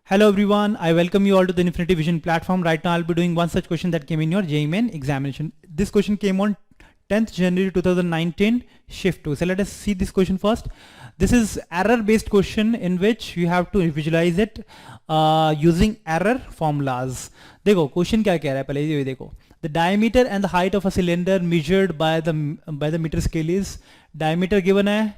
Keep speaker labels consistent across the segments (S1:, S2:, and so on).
S1: Hello everyone, I welcome you all to the Infinity Vision platform. Right now I'll be doing one such question that came in your JEE Main examination. This question came on 10th January 2019, shift 2. So let us see this question first. This is error based question in which you have to visualize it using error formulas. देखो question क्या कह रहा है पहले ये देखो. The diameter and the height of a cylinder measured by the meter scale is diameter given है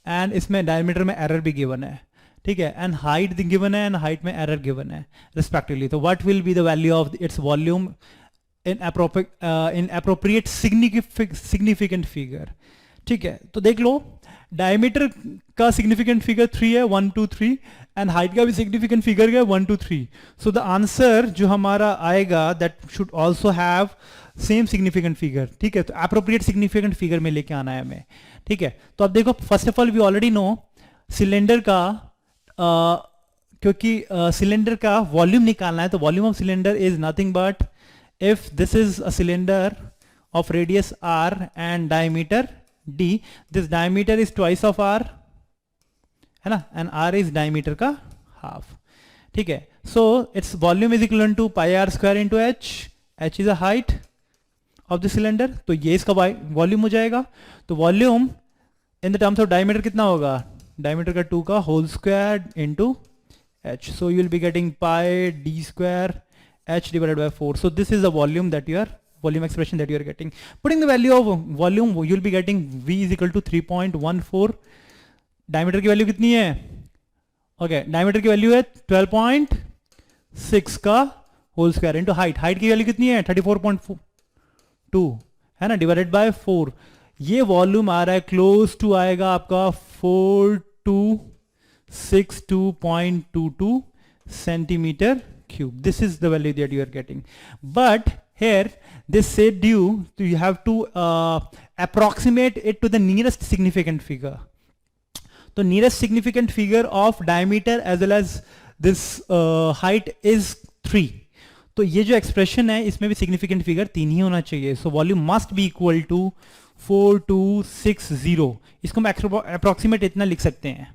S1: and इसमें diameter में error भी given है. ठीक है, एंड हाइट गिवन है एंड हाइट में एरर गिवन है रिस्पेक्टिवली. तो what will be the value of its volume in appropriate significant figure. ठीक है, तो देख लो डायमीटर का सिग्निफिकेंट फिगर 3 है 1 2 3 एंड हाइट का भी सिग्निफिकेंट फिगर है 1 2 3. सो द आंसर जो हमारा आएगा that should also have same significant figure. ठीक है, तो अप्रोप्रिएट सिग्निफिकेंट फिगर में लेके आना है हमें. ठीक है, तो अब देखो first of all we already know cylinder का क्योंकि सिलेंडर का वॉल्यूम निकालना है तो volume of cylinder is nothing but if this is a cylinder of radius r and diameter d, this diameter is twice of r है ना, and r is diameter का half. ठीक है, so it's volume is equal to pi r square into h is a height of the cylinder. तो ये इसका volume हो जाएगा. तो volume in the terms of diameter कितना होगा, डायमीटर का 2 का whole square into h. So you will be getting pi d square h divided by 4. So this is the volume that you are volume expression that you are getting. Putting the value of volume you will be getting v is equal to 3.14. Diameter की value कितनी है, okay diameter की value है 12.6 का whole square into height की value कितनी है 34.2 है ना, डिवाइडेड बाय 4. ये वॉल्यूम आ रहा है क्लोज टू आएगा आपका 4262.22 centimeter cube. This is the value that you are getting. But here this said you have to approximate it to the nearest significant figure. So nearest significant figure of diameter as well as this height is 3. तो ये जो expression है इसमें भी significant figure 3 ही होना चाहिए. So volume must be equal to 4260. इसको हम अप्रोक्सीमेट इतना लिख सकते हैं.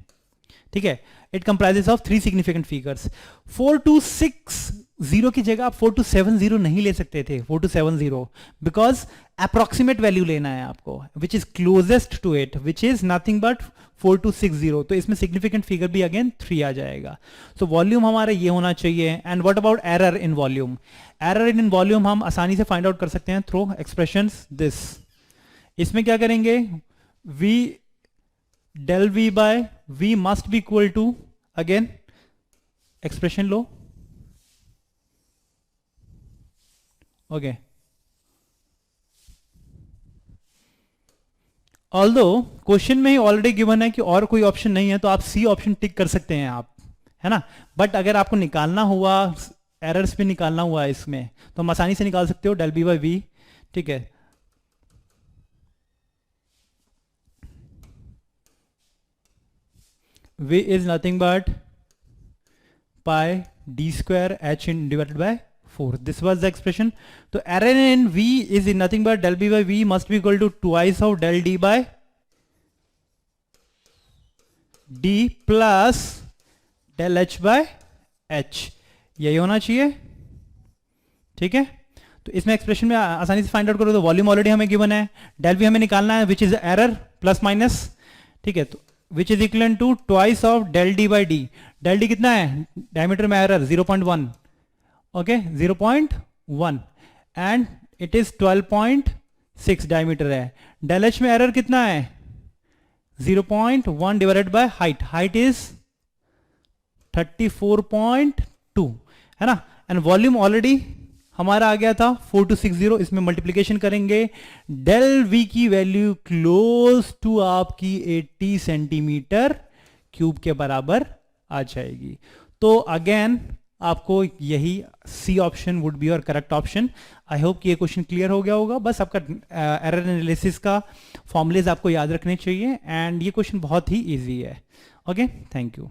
S1: ठीक है, it comprises of 3 significant figures. 4260 की जगह आप 4270 नहीं ले सकते थे, 4270, बिकॉज अप्रोक्सीमेट वैल्यू लेना है आपको which is closest to it which is nothing but 4260. तो इसमें सिग्निफिकेंट फिगर भी अगेन 3 आ जाएगा. सो वॉल्यूम हमारा ये होना चाहिए. And what about error in volume. Error in volume हम आसानी से फाइंड आउट कर सकते हैं थ्रू एक्सप्रेशंस दिस. इसमें क्या करेंगे, v del v by v must be equal to again expression लो. ओके, ऑल्दो क्वेश्चन में ही ऑलरेडी गिवन है कि और कोई ऑप्शन नहीं है तो आप सी ऑप्शन टिक कर सकते हैं आप, है ना. बट अगर आपको निकालना हुआ एरर्स भी निकालना हुआ है इसमें तो हम आसानी से निकाल सकते हो del b बाय v. ठीक है, v is nothing but pi d square h in divided by 4. This was the expression. So error in v is nothing but del b by v must be equal to twice of del d by d plus del h by h. यही होना चाहिए. ठीक है, तो इसमें expression में आसानी से फाइंड आउट करो. तो वॉल्यूम ऑलरेडी हमें गिवन है, डेल भी हमें निकालना है which is error plus minus. ठीक है, तो which is equal to twice of del D by D. Del D कितना है, डायमीटर में error 0.1, okay 0.1 and it is 12.6 diameter है. डेल एच में एरर कितना है 0.1 divided by height. Height is 34.2 है ना. एंड वॉल्यूम ऑलरेडी हमारा आ गया था 4260. इसमें मल्टीप्लीकेशन करेंगे, डेल वी की वैल्यू क्लोज टू आपकी 80 सेंटीमीटर क्यूब के बराबर आ जाएगी. तो अगेन आपको यही सी ऑप्शन वुड बी और करेक्ट ऑप्शन. आई होप कि ये क्वेश्चन क्लियर हो गया होगा. बस आपका एरर एनालिसिस का फॉर्मूलेज आपको याद रखने चाहिए एंड ये क्वेश्चन बहुत ही ईजी है. Okay, thank you.